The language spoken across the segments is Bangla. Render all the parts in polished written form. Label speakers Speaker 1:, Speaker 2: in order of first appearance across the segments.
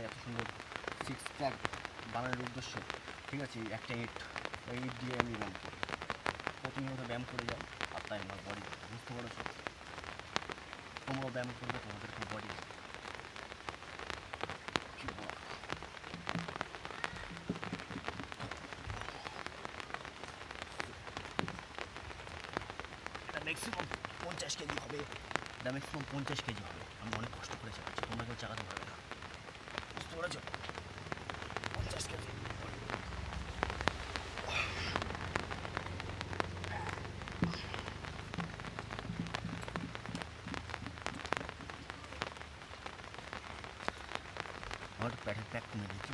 Speaker 1: এত সুন্দর সিক্স প্যাক বানানোর উদ্দেশ্য, ঠিক আছে, একটা ইট, ওই ইট দিয়ে আমি ব্যায়াম করি, প্রতিনিয়ত ব্যায়াম করে যাই, আর তাই আমার বডি, বুঝতে পারছো, তোমরাও ব্যায়াম করবে, তোমাদের খুব বডি এটা ম্যাক্সিমাম 50 কেজি হবে, এটা ম্যাক্সিমাম 50 কেজি হবে। আমি অনেক কষ্ট করে চালাচ্ছি, তোমরা কেউ চালাতে পারবে না, বুঝতে পেরেছো? 50 কেজি আমার প্যাকেট প্যাক কমে দিচ্ছি।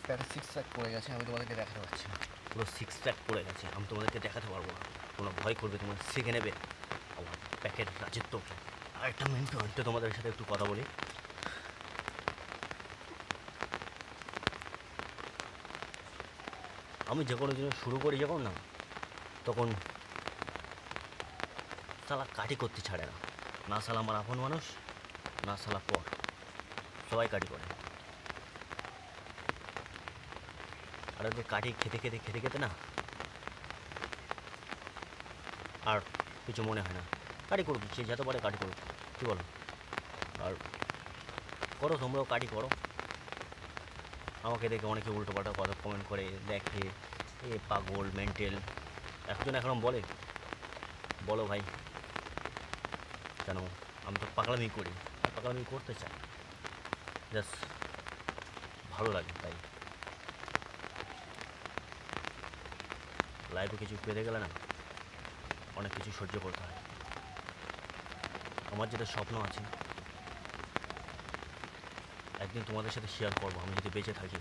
Speaker 1: প্যাকেট সিক্স প্যাক পড়ে গেছে, আমি তোমাদেরকে দেখাতে পারছি না, পুরো সিক্স প্যাক পড়ে গেছে, আমি তোমাদেরকে দেখাতে পারবো না, তোমরা ভয় করবে, তোমরা শিখে নেবে আমার প্যাকেট রাজত্বকে। আর একটা মিনিট তোমাদের সাথে একটু কথা বলি। আমি যে কোনো জিনিস শুরু করি যখন না, তখন শালা কাটি করতে ছাড়ে না, না শালা আমার আপন মানুষ, না শালা পর, সবাই কাটি করে। আর ওদের কাটি খেতে খেতে খেতে খেতে না আর কিছু মনে হয় না, কাটি করুক, সে যত পারে কাটি করুক, কী বলো? আর করো, তোমরাও কাটি করো। আমাকে দেখে অনেকে উল্টো পাল্টা কথা কমেন্ট করে, দেখে এ পাগল, মেন্টাল, একজন এখন বলে, বলো ভাই, কেন? আমি তো পাগলামি করি, আর পাগলামি করতে চাই, জাস্ট ভালো লাগে, তাই লাইফে কিছু পেতে গেলে না অনেক কিছু সহ্য করতে হয়। আমার যেটা স্বপ্ন আছে, একদিন তোমাদের সাথে শেয়ার করবো, আমি যদি বেঁচে থাকি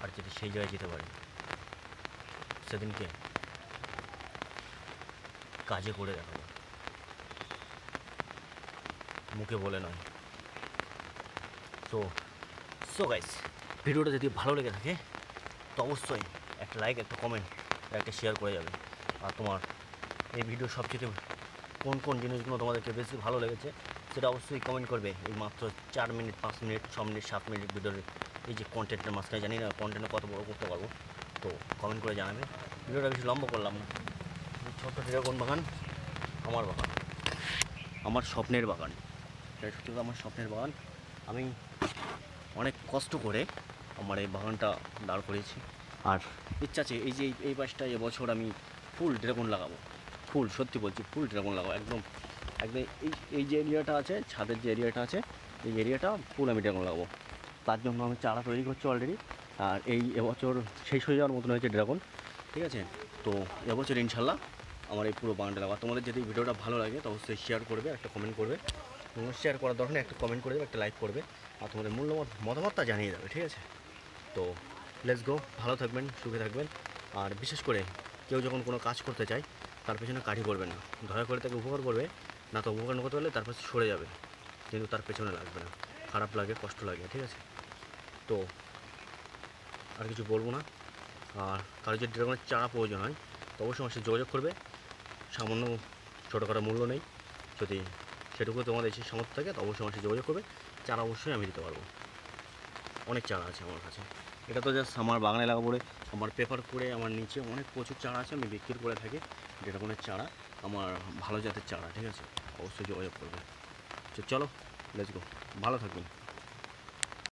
Speaker 1: আর যদি সেই জায়গায় যেতে পারি, সেদিনকে কাজে করে দেখাবো, মুখে বলে নয়। তো গাইস, ভিডিওটা যদি ভালো লেগে থাকে তো অবশ্যই একটা লাইক, একটা কমেন্ট, একটা শেয়ার করে যাবে। আর তোমার এই ভিডিও সবচেয়ে কোন কোন জিনিসগুলো তোমাদেরকে বেশি ভালো লেগেছে সেটা অবশ্যই কমেন্ট করবে। এই মাত্র 4 মিনিট, 5 মিনিট, 6 মিনিট, 7 মিনিট ভিডিওর এই যে কন্টেন্টের মাঝখানে, জানি না কন্টেন্টে কত বড় করতে পারবো, তো কমেন্ট করে জানাবে। ভিডিওটা বেশি লম্বা করলাম না, ছোট্ট ড্রাগন বাগান, আমার বাগান, আমার স্বপ্নের বাগান, এটা শুধু আমার স্বপ্নের বাগান। আমি অনেক কষ্ট করে আমার এই বাগানটা দাঁড় করিয়েছি, আর ইচ্ছা আছে এই যে এই পাশটা এবছর আমি ফুল ড্রাগন লাগাবো, ফুল, সত্যি বলছি, ফুল ড্রাগন লাগাবো, একদম একদম এই যে এরিয়াটা আছে, ছাদের যে এরিয়াটা আছে, এই এরিয়াটা ফুল আমি ড্রাগন লাগাবো। তার জন্য আমি চারা তৈরি করছি অলরেডি, আর এই এবছর শেষ হয়ে যাওয়ার মতন হয়েছে ড্রাগন, ঠিক আছে? তো এবছর ইনশাল্লাহ আমার এই পুরো বাগানটা লাগাবো। তোমাদের যদি ভিডিওটা ভালো লাগে তো অবশ্যই শেয়ার করবে, একটা কমেন্ট করবে, শেয়ার করার দরকার একটা কমেন্ট করে দেবে, একটা লাইক করবে, আর তোমাদের মূল্যবান মতামতটা জানিয়ে দেবে, ঠিক আছে? তো লেটস গো, ভালো থাকবেন, সুখে থাকবেন। আর বিশেষ করে কেউ যখন কোনো কাজ করতে চায় তার পেছনে কাঠি করবে না, দয়া করে তাকে উপকার করবে, না তো উপকার না করতে পারলে তার পাশে সরে যাবে, কিন্তু তার পেছনে লাগবে না, খারাপ লাগে, কষ্ট লাগে, ঠিক আছে? তো আর কিছু বলবো না। আর কারো যদি ড্রাগনের চারা প্রয়োজন হয় তো অবশ্যই আমার সাথে যোগাযোগ করবে, সামান্য ছোটোখাটো মূল্য নেই, যদি সেটুকু তোমাদের এসে সামর্থ্য থাকে তো অবশ্যই আমার সাথে যোগাযোগ করবে, চারা অবশ্যই আমি দিতে পারবো, অনেক চারা আছে আমার কাছে। এটা তো জাস্ট আমার বাগানে লাগাবো বলে, আমার পেপার করে আমার নিচে অনেক প্রচুর চারা আছে, আমি বিক্রি করে থাকি ড্রাগনের চারা, আমার ভালো জাতের চারা, ঠিক আছে? অবশ্যই যোগাযোগ করবে। তো চলো, লেটস গো, ভালো থাকবেন।